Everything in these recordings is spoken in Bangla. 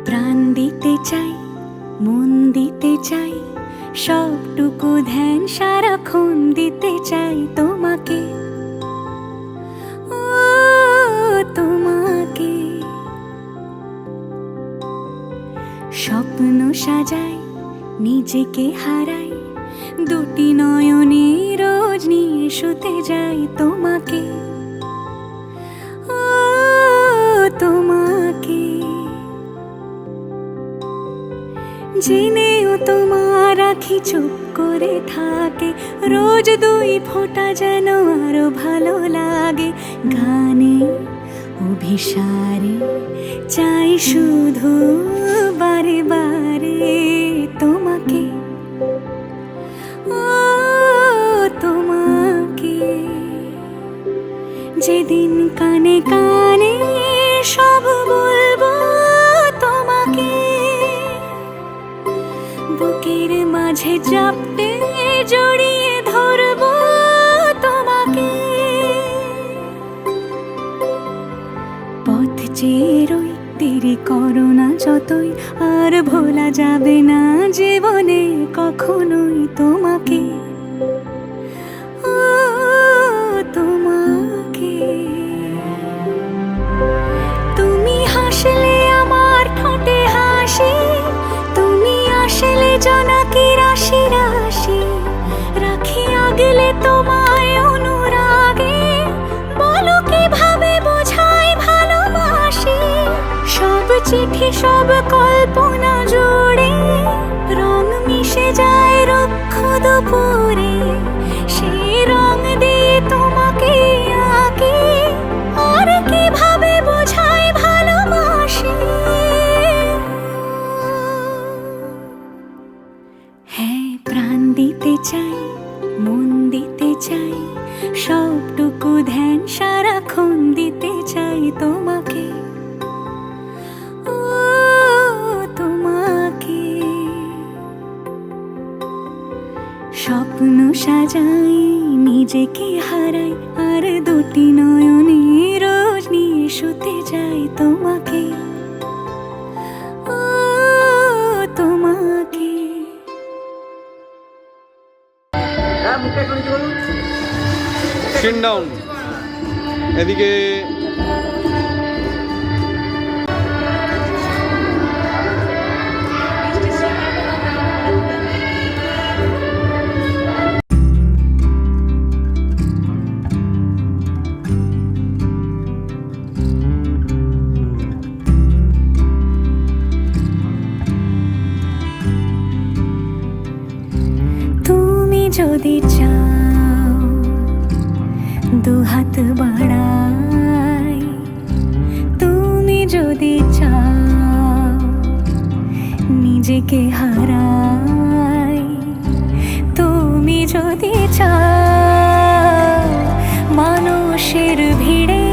প্রাণ দিতে চাই, মন দিতে চাই, সবটুকু ধ্যান সারাক্ষণ দিতে চাই তোমাকে, ও তোমাকে। স্বপ্ন সাজাই, নিজেকে হারাই, দুটি নয়নে রোজ নিয়ে শুতে যাই তোমাকে, ও তোমাকে। জেনেও তোমার আখি চুপ করে থাকে, রোজ দুই ফোঁটা যেন আরো ভালো লাগে। গানে অভিসারে চাই শুধু বারে বারে তোমাকে, ও তোমাকে। যেদিন কানে কানে সব বলবো তোমাকে, বুকের মাঝে চাপতে জড়িয়ে ধরবো তোমাকে। পথ চেয়ে রই, দেরি করো না যতই, আর ভোলা যাবে না জীবনে কখনোই তোমাকে, ও তোমাকে। তুমি হাসলে আমার ঠোঁটে হাসি, তুমি আসলে জোনাকি রাশি রাশি, রাখি আগলে তোমায় অনুরাগে, বলো কিভাবে বোঝাই ভালোবাসি। সব চিঠি সব কল্পনা জুড়ে রং মিশে যায় রুক্ষ দুপুরে, সেই রং দিয়ে তোমাকে আঁকি, আর কিভাবে বোঝাই ভালোবাসি। হ্যাঁ, প্রাণ দিতে চাই, মন দিতে চাই, সবটুকু ধ্যান সারাক্ষণ দিতে চাই তোমাকে, ও তোমাকে। স্বপ্ন সাজাই, নিজেকে হারাই, আর দুটি নয়নে রোজ নিয়ে শুতে যাই তোমাকে, ও তোমাকে। Sit down. এদিকে তুমি যদি চাও দুহাত বাড়াই, তুমি যদি চাও নিজেকে হারাই, তুমি যদি চাও মানুষের ভিড়ে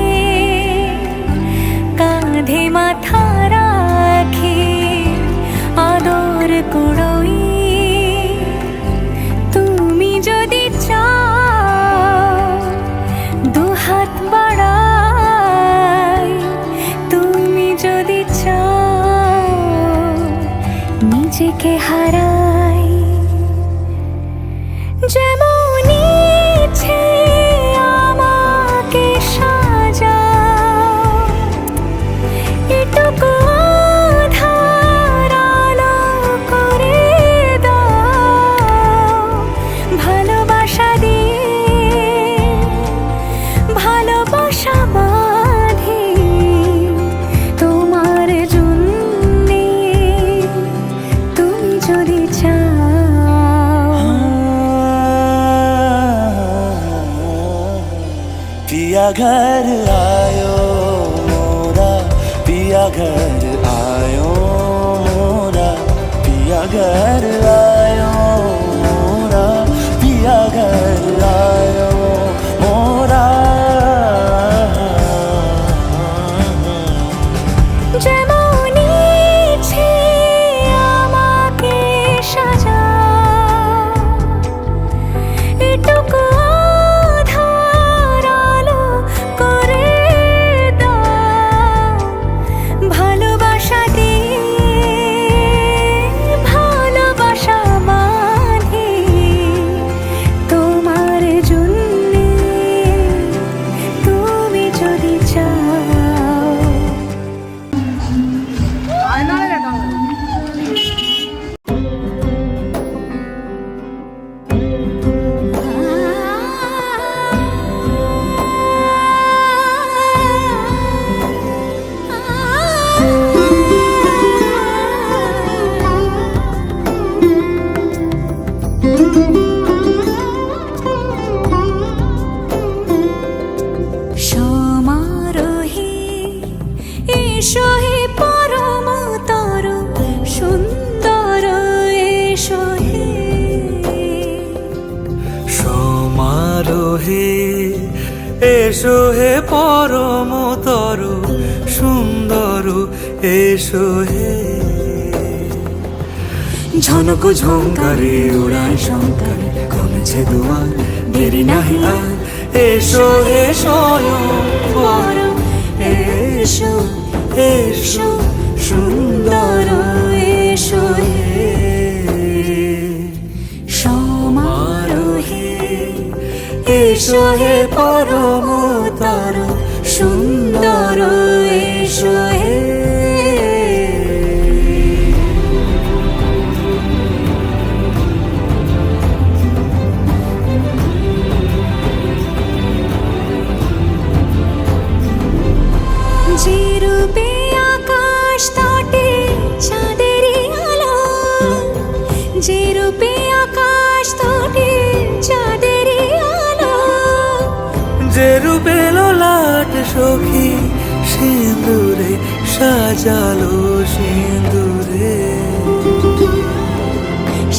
কাঁধে মাথা রাখি আদর কুড়োই, তুমি যদি চাও দুহাত বাড়াই, তুমি যদি চাও নিজেকে হারাই। যেমন ইচ্ছে আমাকে সাজাও, এটুকু আধার আলো করে দাও, ভালোবাসা দিয়ে ভালোবাসা বাঁধি তোমার জন্যে, তুমি যদি চাও। पिया घर आयो मोरा, पिया घर आयो मोरा, पिया घर आयो मोरा, पिया घर आयो मोरा। যেমন ইচ্ছে আমাকে সাজাও, এটুকু আধার আলো করে দাও, ভালোবাসা দিয়ে এসো হে পরমতর সুন্দর, এসো হে। ঝনক ঝঙ্কারে উড়ায় শঙ্কারে কমেছে দুয়ার, দেরি নাহি আর। এসো হে স্বয়ংবর, এসো এসো সুন্দর, এসো হে সমারোহে এসো হে পরমতর সুন্দর, এসো হে। যে রূপে আকাশ তটে চাঁদেরই আলো, যে রূপে আকাশ তটে চাঁদেরই আলো, যে রূপে ললাট সখী সিঁদুরে সাজালো সিঁদুরে,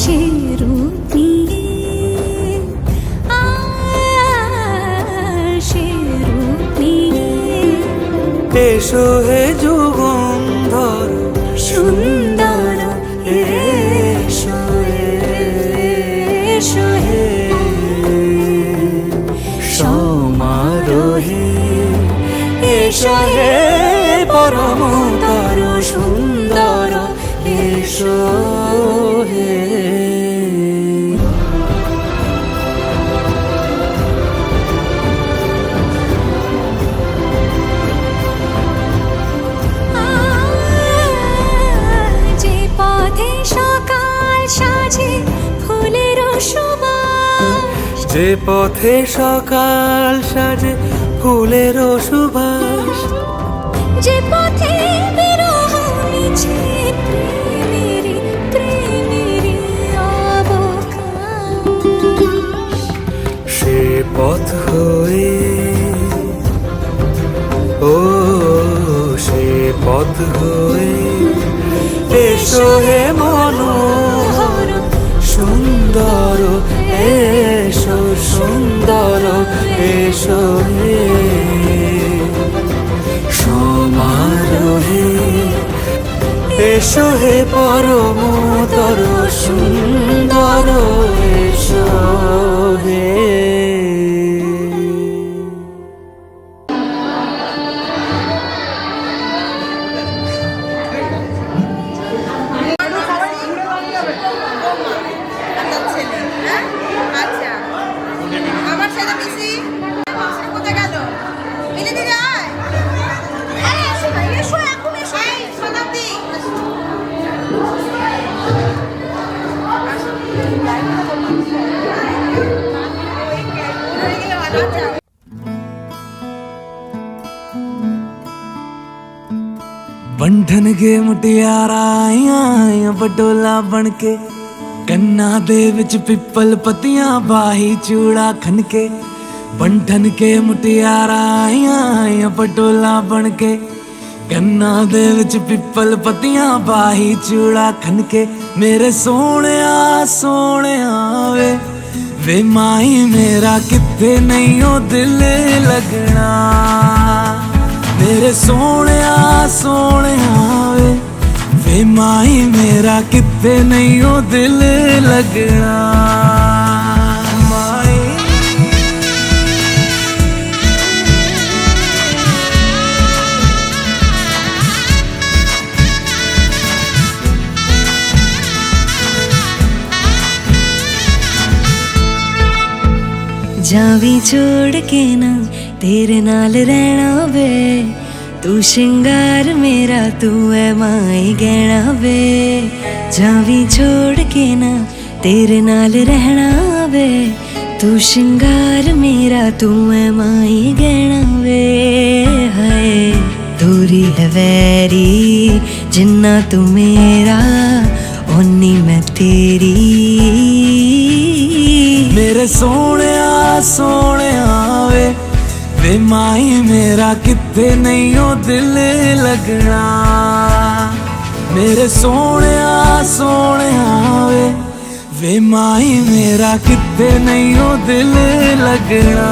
সে রূপ নিয়ে সে রূপ নিয়ে এসো হে যুগন্ধর সুন্দর, এসো এসো হে সমারোহে। এসো হে পরমতর সুন্দর, এসো হে। যে পথে সকাল সাজে ফুলের সুবাস, যে পথে সকাল সাজে ফুলের সুবাস, যে পথে বিরহ মিছে প্রেমেরই প্রেমেরই অবকাশ, সে পথ হয়ে ও সে পথ হয়ে এসো হে মনোহর সুন্দর, এসো সুন্দর, এসো হে সমারোহে। এসো হে পরমতর সুন্দর, এসো হে। আচ্ছা আমার সাথে মিশি কোথায় গেল মিলে দিদি আয় আরে এসো না এসো এখন এসো এই শতাব্দী बंधन के मुटियारा आईਆਂ बटोला बन के, ਕੰਨਾਂ ਦੇ ਵਿੱਚ ਪਿੱਪਲ ਪੱਤੀਆਂ ਬਾਹੀ ਚੂੜਾ ਖਨ ਕੇ। ਬੰਧਨ ਕੇ ਮੁਟਿਆਰਾ ਆਈਆਂ ਪਟੋਲਾ ਬਣ ਕੇ, ਕੰਨਾਂ ਦੇ ਵਿੱਚ ਪਿੱਪਲ ਪੱਤੀਆਂ ਬਾਹੀ ਚੂੜਾ ਖਨ ਕੇ। ਮੇਰੇ ਸੋਹਣਿਆ ਸੋਹਣਿਆ ਵੇ ਵੇ ਮਾਈ ਮੇਰਾ ਕਿੱਥੇ ਨਹੀਂ ਉਹ ਦਿਲ ਲੱਗਣਾ। ਮੇਰੇ ਸੋਹਣਿਆ ਸੋਹਣਿਆ ਵੇ ਵੇ ਮਾਈ ਮੇਰਾ ਕਿੱਥੇ ਨਹੀਂ ਉਹ ਦਿਲ ਲੱਗਣਾ। ਮਾਈ जावी छोड़ के ना तेरे नाल रहना वे, तू श्रृंगार मेरा तू है माई गहना वे। जावी छोड़ के ना तेरे नाल रहना वे, तू श्रृंगार मेरा तू है माई गहना वे। हाय दूरी है वैरी जिन्ना तू मेरा ओनी मैं तेरी। मेरे सोहणिया सोहणिया वे वे माई मेरा किथे नहीं ओ दिल लगना। मेरे सोहणिया सोहणिया वे माई मेरा किथे नहीं ओ दिल लगना।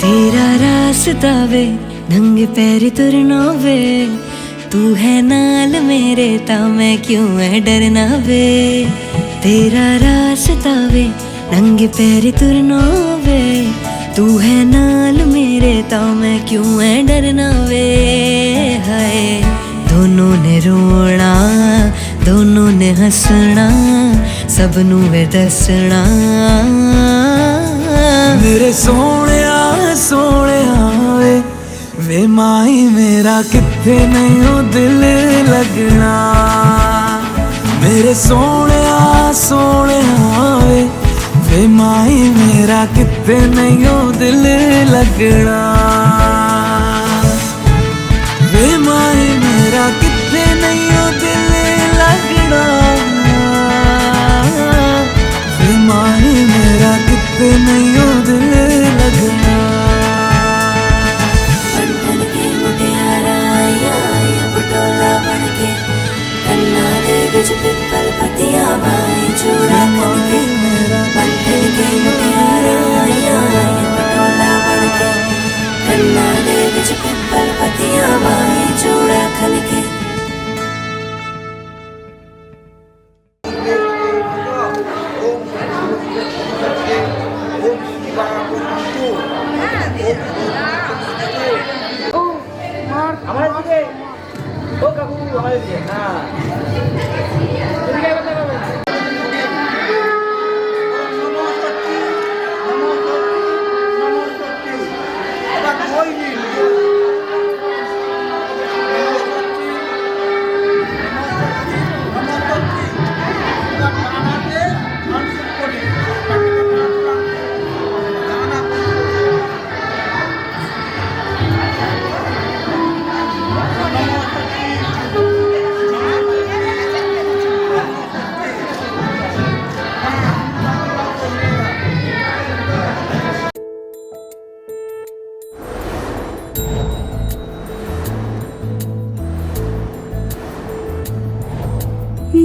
तेरा रास्ता वे नंगे पैर तुरना वे तू है नाल मेरे ता मैं क्यों है डरना वे तेरा रास्ता वे नंगे पैर तुरना वे तू है नाल मेरे ता मैं क्यों है डरना वे हाय दोनों ने रोना दोनों ने हंसना सबनू वे दसना मेरे सोने वे माई मेरा किथे नहीं हो दिल लगना मेरे सोने वे माई मेरा किथे नहीं हो दिल लगना वे माई मेरा किथे नहीं हो दिल लगना वे माई मेरा किथे नहीं हो दिल लगना पिपल पतिया बाई चूड़ा खनके बंधन के मुटियारा पटोला बनके कन्ना दे विच पिपल पतिया बाई चूड़ा खनके আমার দিকে ও কাকু আমার দিকে না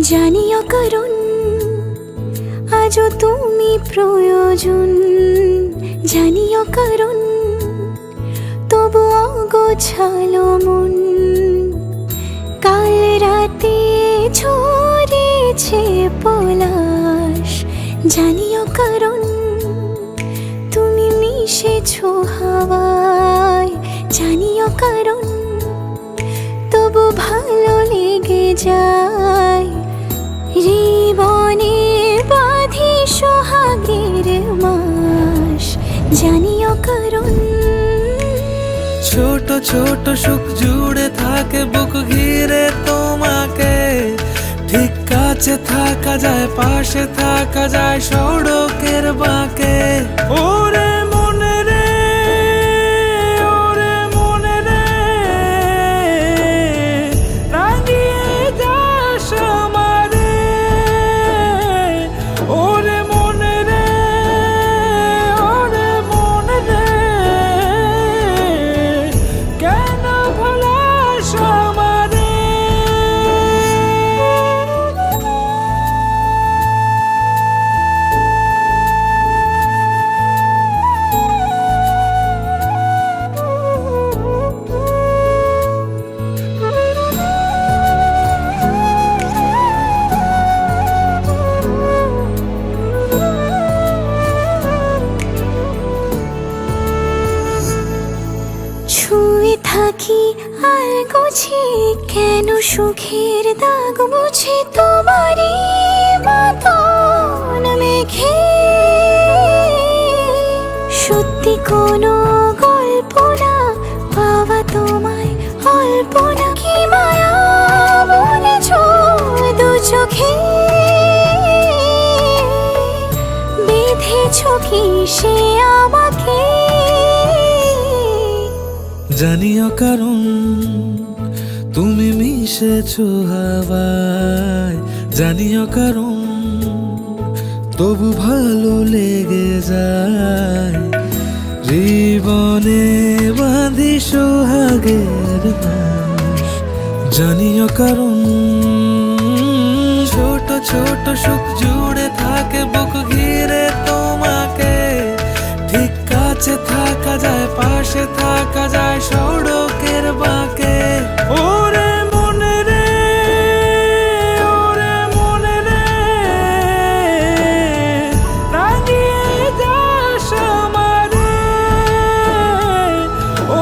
জানিও কারণ আজও তুমি প্রয়োজন জানিও কারণ তবু অগোছালো মন কাল রাতে ঝরেছে পলাশ জানিও কারণ তুমি মিশেছো হাওয়ায় জানিও কারণ তবু ভালো লেগে যায় জীবনে বাঁধি সোহাগের মাস জানিও কারণ ছোট ছোট সুখ জুড়ে থাকে বুক ঘিরে তোমাকে ঠিক কাছে থাকা যায় পাশে থাকা যায় সড়কের বাঁকে ওরে মনে রে ওরে মনে রে রাঙিয়ে যাস আমারে ওরে মনে রে ওরে মনে রে কেন ভোলাস আমারে ছুঁয়ে থাকি আর গোছে কেন সুখের দাগ মুছে তোমারই মতন মেঘে সত্যি কোনো গল্প না পাওয়া তোমায় অল্প না কি মায়া বলেছ দু চোখে বেঁধেছ কি সে আমাকে জানিও কারণ তুমি মিশেছো হাওয়ায় জানিও কারণ তবু ভালো লেগে যায় জীবনে বাঁধি সোহাগের মাস জানিও কারণ ছোট ছোট সুখ জুড়ে থাকে বুক ঘিরে তোমাকে ঠিক কাছে কাছে থাকা যায়, পাশে থাকা যায় সড়কের বাঁকে। ওরে মনে রে, ওরে মনে রে, রাঙিয়ে যাস আমারে।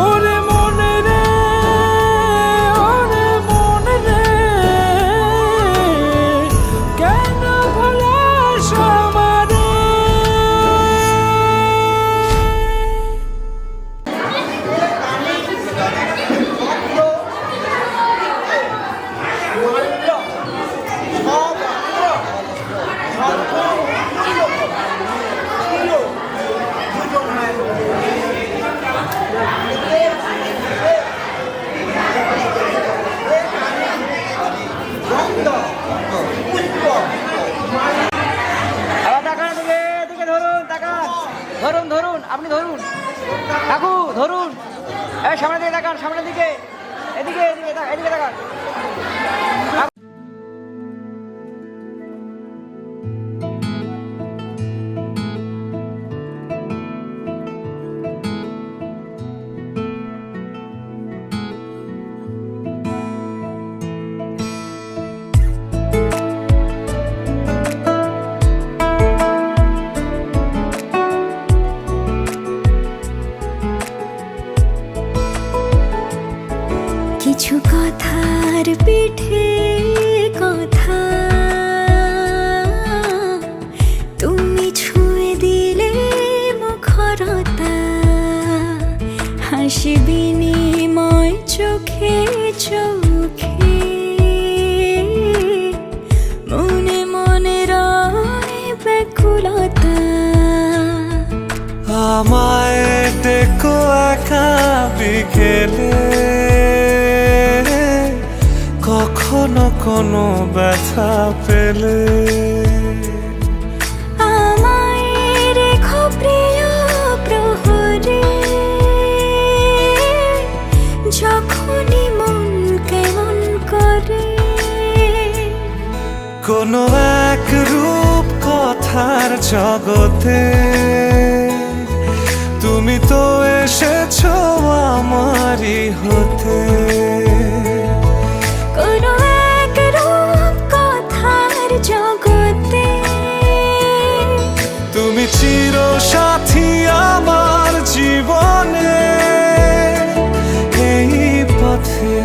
ওরে মনে রে, ওরে মনে রে, কেন ভুলাস আমারে? আবার তাকান এদিকে, এদিকে ধরুন, তাকান, ধরুন ধরুন, আপনি ধরুন কাকু, ধরুন। এই সামনের দিকে তাকান, সামনের দিকে, এদিকে এদিকে এদিকে তাকান। কিছু কথার পিঠে কথা তুমি ছুঁয়ে দিলে মুখরতা, হাসি বিনিময় চোখে চোখে, মনে মনে রয় ব্যাকুলতা। আমায় ডেকো একা বিকেলে, কখনো কোনো ব্যথা পেলে। আমায় রেখো প্রিয় প্রহরে, যখনই মন কেমন করে। কোনো এক রূপ কথার জগতে তুমি তো এসেছো আমারই হতে। কোনো এক রূপ কথার জগতে তুমি চির সাথী আমার জীবনে, এই পথে।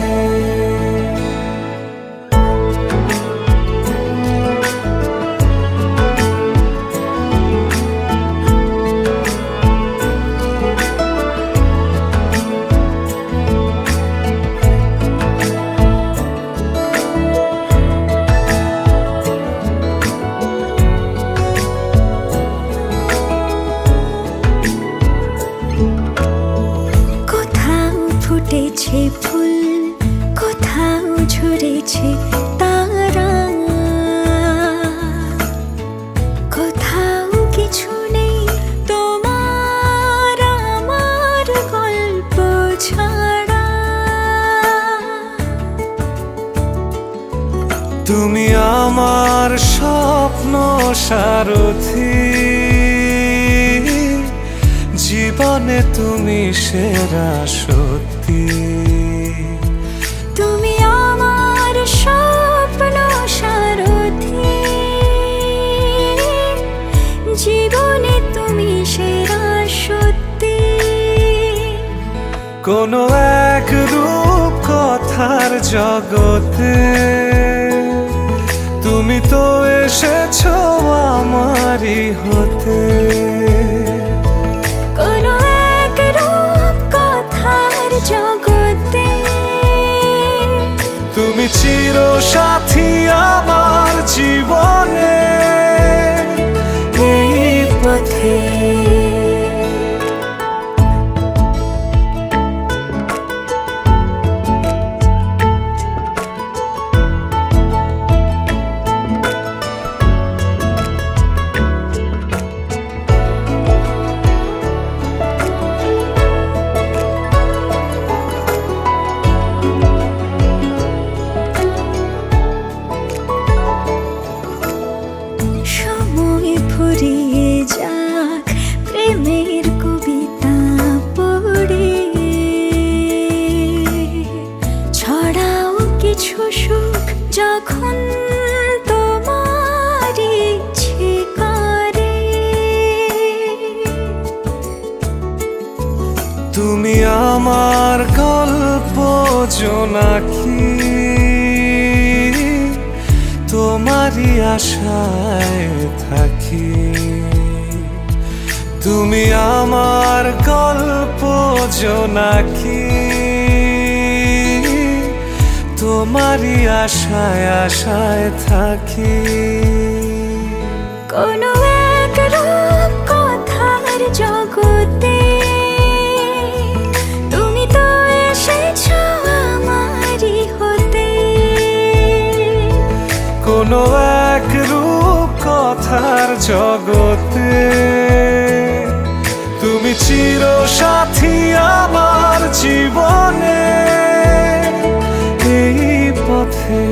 কোথাও ফুটেছে ফুল, কোথাও ঝরেছে তারা, কোথাও কিছু নেই তোমার আমার গল্প ছাড়া। তুমি আমার স্বপ্ন সারথি, জীবনে তুমি সেরা সত্যি। তুমি আমার স্বপ্ন সারথি, জীবনে তুমি সেরা সত্যি। কোনো এক রূপ কথার জগতে তুমি তো এসেছো আমারই হতে। কোনো এক রূপ কথার জগতে তুমি চির সাথী আমার জীবনে, এই পথে। আমার গল্প জোনাকি তোমারই আশায় থাকি তুমি আমার গল্প জোনাকি তোমারই আশায় আশায় থাকি কোনো এক রূপ কথার জগতে তুমি তো এসেছো আমারই হতে কোনো এক রূপ কথার জগতে তুমি চির সাথী আমার জীবনে এই পথে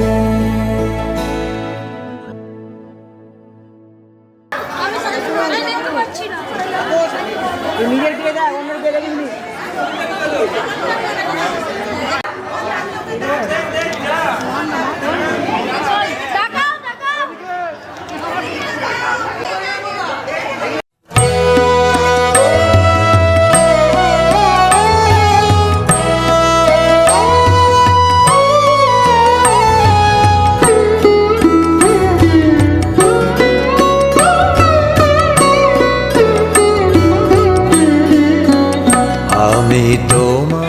তুই নিজের দিকে যা, অন্যের দিকে দেখিস নি। আমি তোমার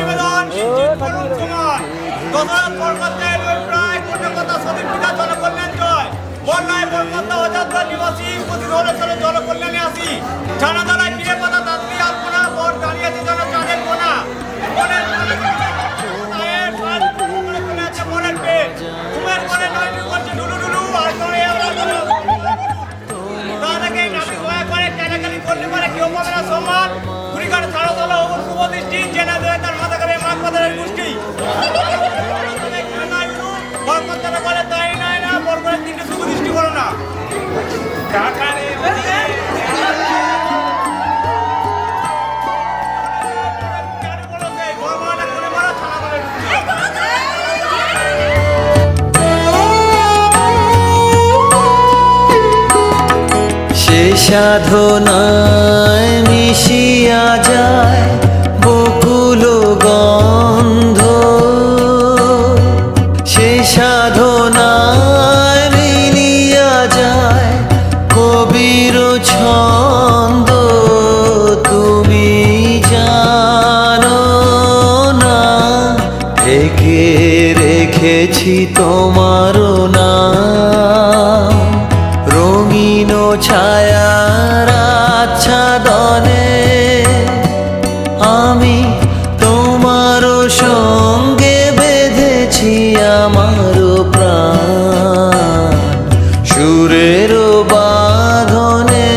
সে সাধনায় মিশিয়া যায় বকুল গন্ধ সে সাধনায় মিলিয়া যায় কবির ছন্দ তুমি জানো না ঢেকে রেখেছি তোমারও নাম রঙিন ছায়ার আচ্ছাদনে আমি তোমার সঙ্গে বেঁধেছি আমার প্রাণ সুরের বাঁধনে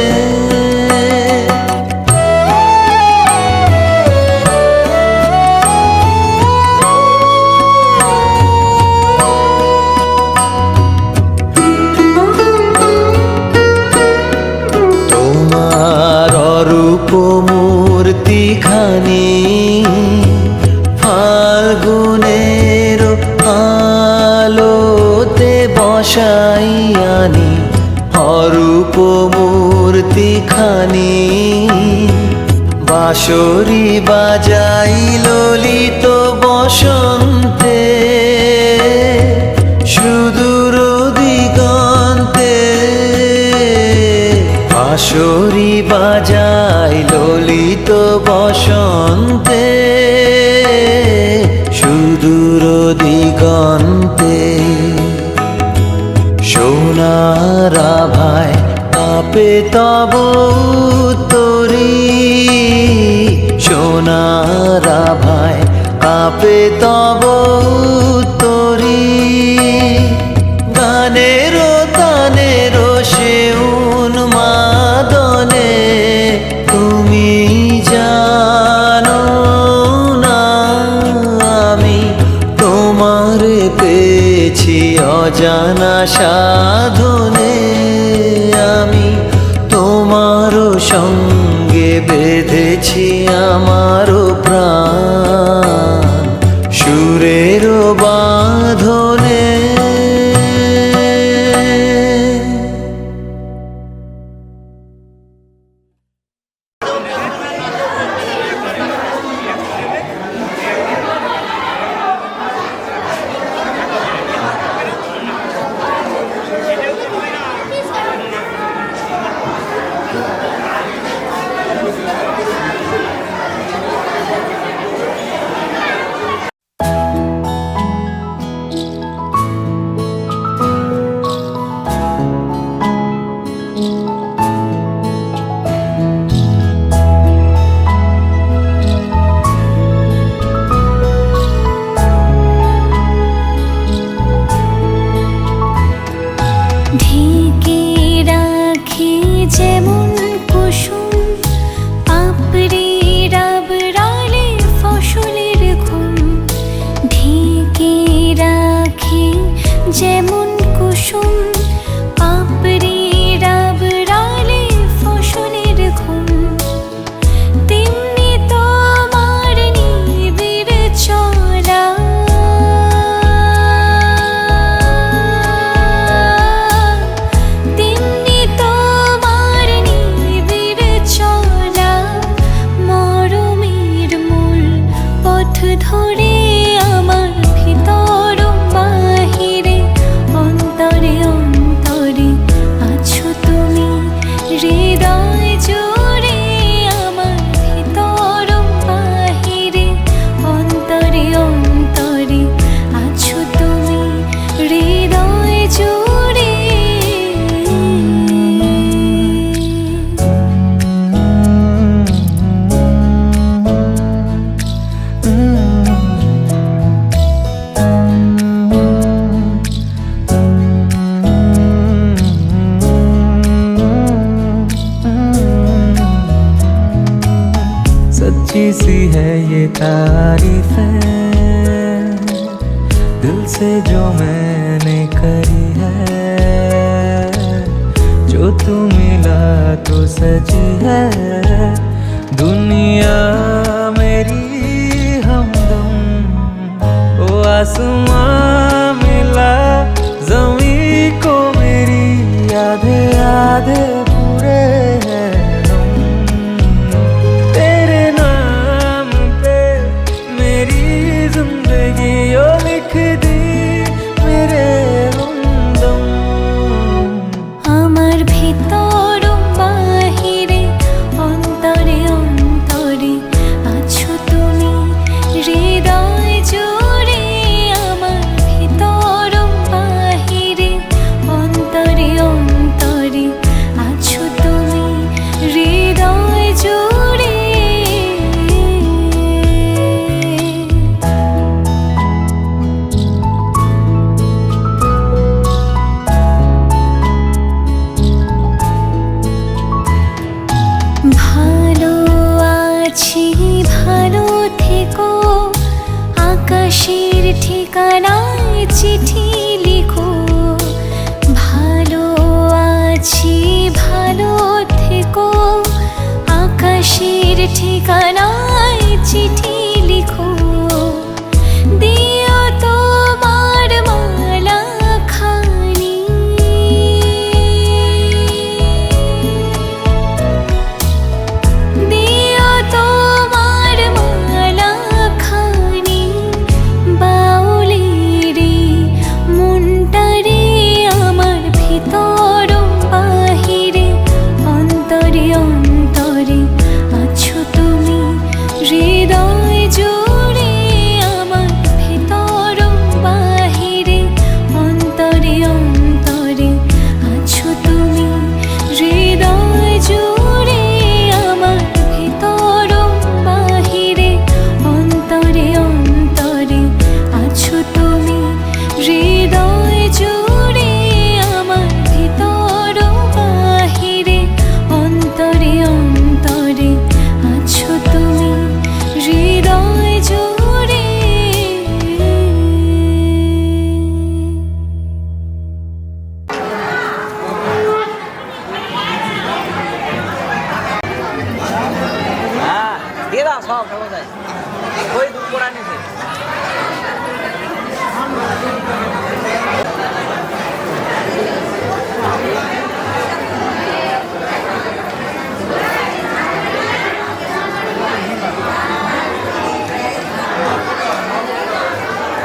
তোমার অরূপ মূর্তিখানি ফাল্গুনের আলোতে বসাইয়ানি অরূপ মূর্তিখানি বাঁশরি বাজাই ললিত বসন্তে সুদূর দিগন্তে বাঁশরি বাজাই ললিত বসন্তে সুদূর দিগন্তে সোনার আভায় কাঁপে তব তরি সোনার আভায় কাঁপে তব তরি গানের তানের সে উন্মাদনে তুমি জানো না আমি তোমার পেয়েছি অজানা সাধনে আমি তোমার সঙ্গে বেঁধেছি আমার প্রাণ সুরের বাঁধনে যেমন কুসুম পাপড়ি রাবড়ালে ফসলের ঘুম, তেমনি তোমার নিবিড় চলা। তেমনি তোমার নিবিড় চলা, মরমের মূল পথ ধরে আমার ভিতর বাহিরে, অন্তরে অন্তরে আছো তুমি, হৃদয় জুড়ে আমার ভিতর বাহিরে, অন্তরে অন্তরে আছো তুমি, হৃদয় জুড়ে। सच्ची सी है ये तारीफ है, दिल से जो मैंने करी है, जो तू मिला तो सजी है दुनिया मेरी हमदम। ओ आसमां मिला जमी को मेरी, आधे आधे पूरे हैं हम, तेरे नाम पे मेरी जिंदगी ओ लिख दी मेरे हमदम। আমার ভিতর বাহিরে, অন্তরে অন্তরে আছো তুমি, হৃদয় জুড়ে আমার ভিতর বাহিরে, অন্তরে অন্তরে আছো তুমি, হৃদয় জুড়ে। ভালো আছি ভালো থেকো, আকাশের ঠিকানায় চিঠি লিখো। ভালো আছি ভালো থেকো, আকাশের ঠিকানায় চিঠি লিখো। দিও তোমার মালা খানি, দিও তোমার মালা খানি, বাউলেরে মনটারে আমার ভিতর বাহিরে, অন্তরে অন্তরে আছো তুমি, হৃদয় জুড়ে আমার ভিতর বাহিরে, অন্তরে অন্তরে আছো তুমি, হৃদয় জুড়ে আমার ভিতর বাহিরে, অন্তরে অন্তরে আছো তুমি, হৃদয় জুড়ে আমার ভিতর বাহিরে, অন্তরে অন্তরে আছো তুমি, হৃদয় জুড়ে। হ্যাঁ দিয়ে দাও সব সমস্যায়, ওই দুধ করা নিছে।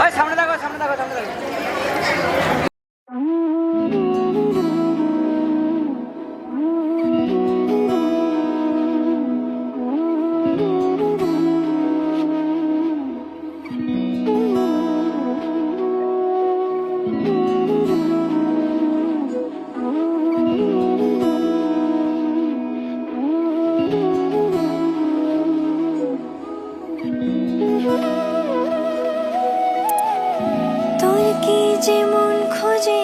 ওই সামনে দেখো সামনে দেখো সামনে দেখো। তোর কি যেমন খোঁজে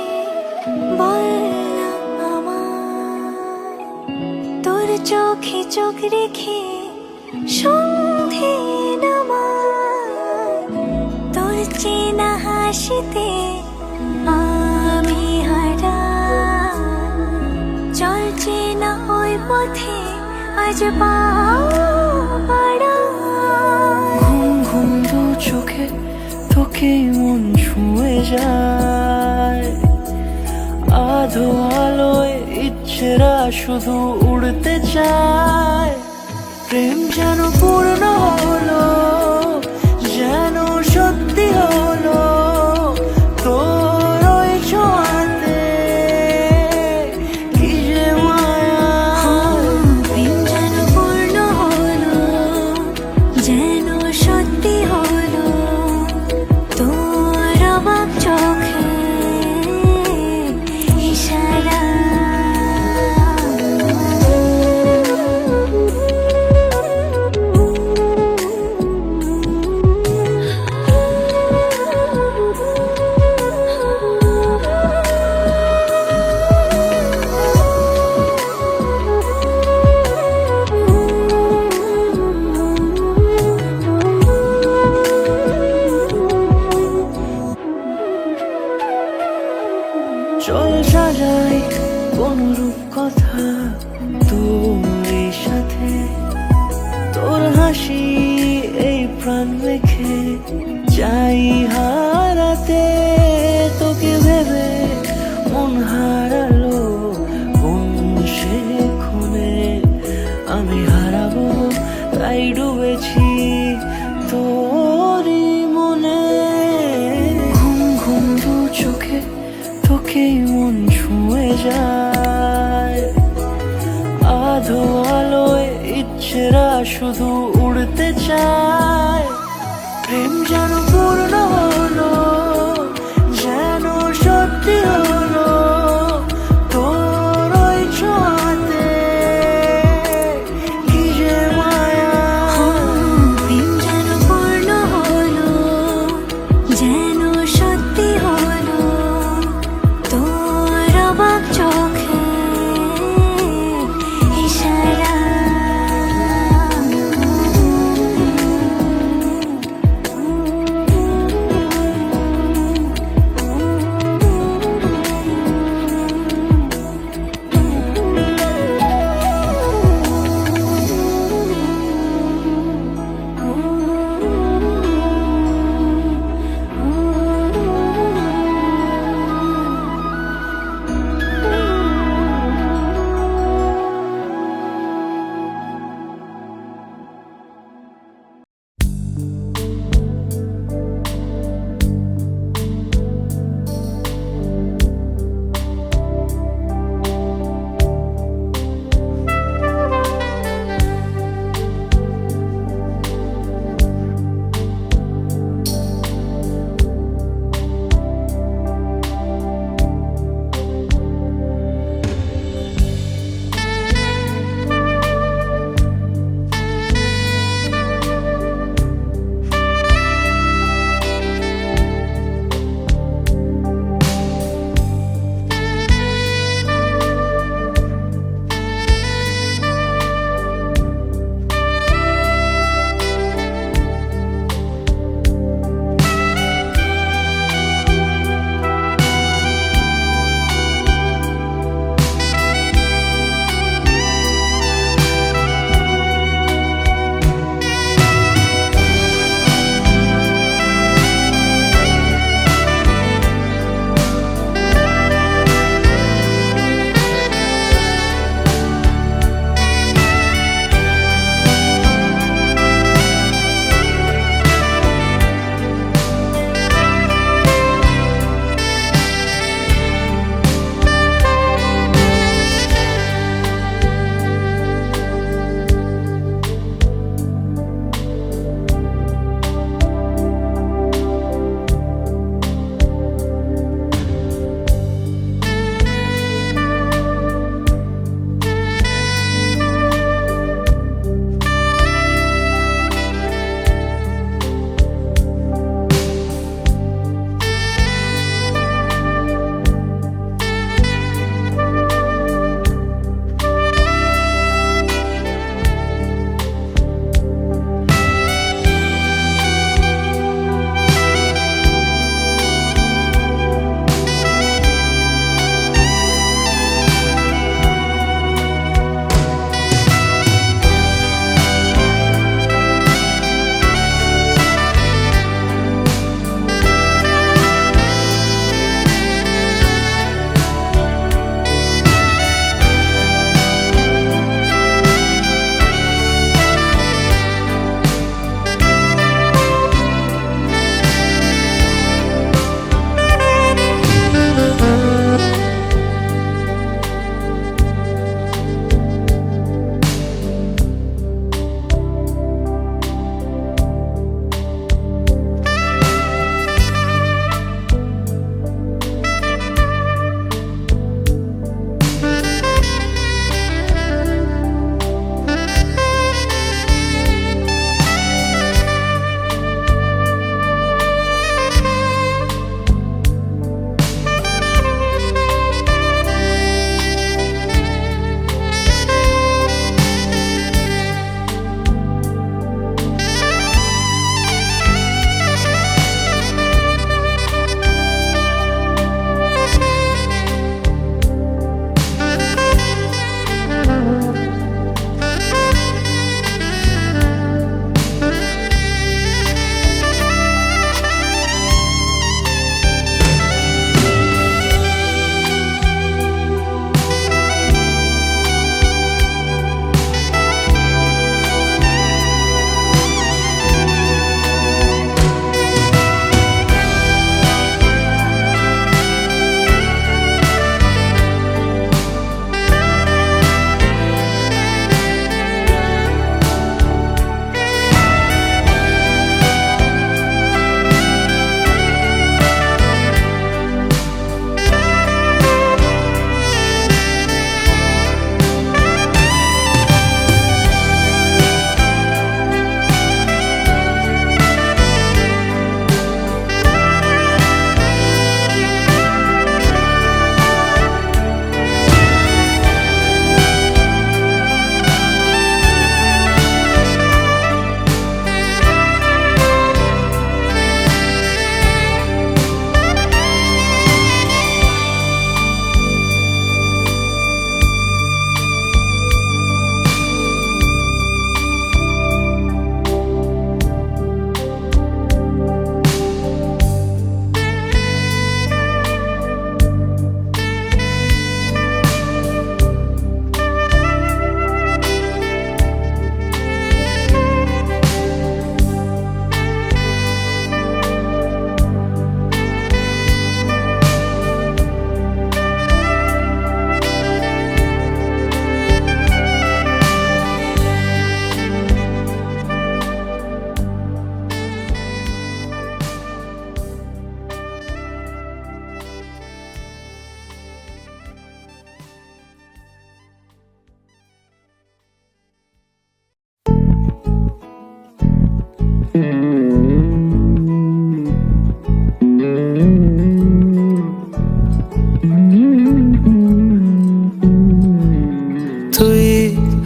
বল না আমায়, তোর চোখে চোখ রেখে সন্ধে নামায়, তোর চেনা হাসিতে পথে আজ পাও পাড়া। ঘুম ঘুম দু চোখে তোকে মন ছুঁয়ে যায়, আধো আলোয় ইচ্ছেরা শুধু উড়তে চায়। প্রেম যেন পূর্ণ হলো, যেন সত্যি হলো তোর ওই ছোঁয়াতে, কি যে মায়া। প্রেম যেন পূর্ণ হলো, যেন সত্যি হলো তোর অবাক চোখে ইশারা। চল সাজাই কোন রূপ কথা তোর এই সাথে, তোর হাসি এই প্রাণ রেখে চাই হারাতে। তোকে ভেবে মন হারালো কোন সে ক্ষণে, আমি হারাবো তাই ডুবেছি তোরই মনে। ঘুম ঘুম দু চোখে তোকে মন ছুঁয়ে যায়, আধো আলোয় ইচ্ছেরা শুধু উড়তে চায়। প্রেম যেন পূর্ণ হলো, যেন সত্যি হলো তোর ওই ছোঁয়াতে, কি যে মায়া। প্রেম যেন পূর্ণ হলো, যেন সত্যি হলো তোর অবাক চোখে ইশারা।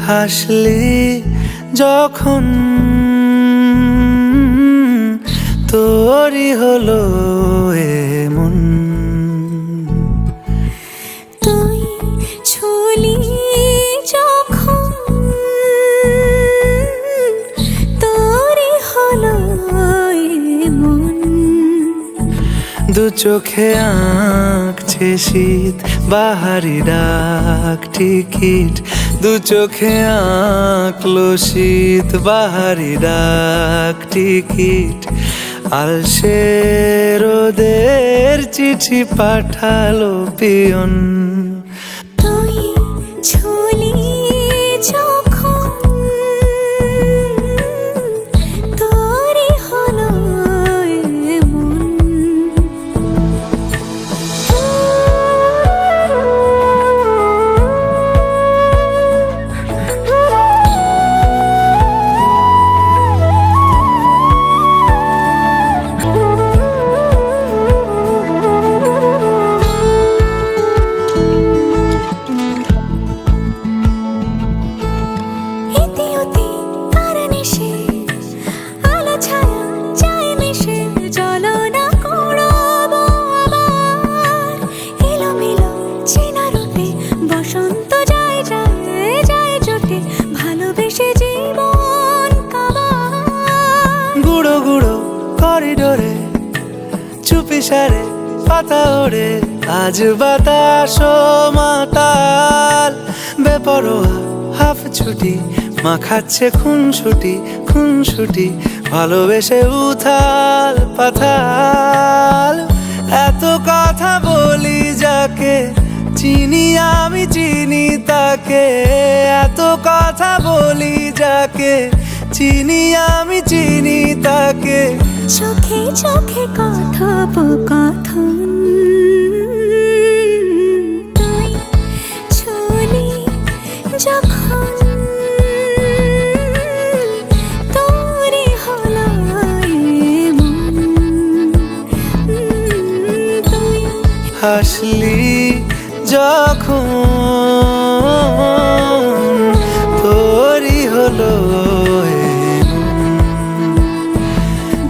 হাসলি যখন তোরই হলো এমন। তুই ছুলি যখন তোরই হলো এমন। দু চোখে আঁকছে শীত বাহারি ডাক টিকিট, দু চোখে আঁকলো শীত বাহারি ডাক টিকিট। আলসে রোদের চিঠি পাঠালো পিয়ন। তুই ছুলি যখন তোরই হলো এমন। এতে ওতে কার নেশে, আলো ছায়া যায় মিশে, চলো না কুড়াবো আবার। এলোমেলো চেনা রূপে বসন্ত যায় যায় যায় জোটে, ভালোবেসে জীবন কাবার। গুঁড়ো গুঁড়ো করিডোরে চুপি সারে পাতা ওড়ে, আজ বাতাস মাতাল বেপরোয়া হাফ ছুটি, মাখাচ্ছে খুনসুটি খুনসুটি, ভালোবেসে উথাল পাথাল। এত কথা বলি যাকে চিনি আমি চিনি তাকে, এত কথা বলি যাকে চিনি আমি চিনি তাকে। চোখে চোখে কথোপকথন, তুই ছুলি যখন তোরই হলো এমন। তুই হাসলি যখন তোরই হলো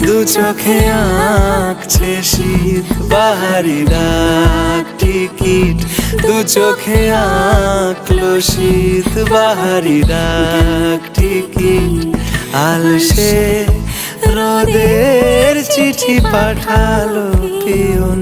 দু চোখে আঁকছে শীত বাহারি ডাক টিকিট, দু চোখে আঁকলো শীত বাহারি ডাক টিকিট। আলসে রোদের চিঠি পাঠালো পিয়ন।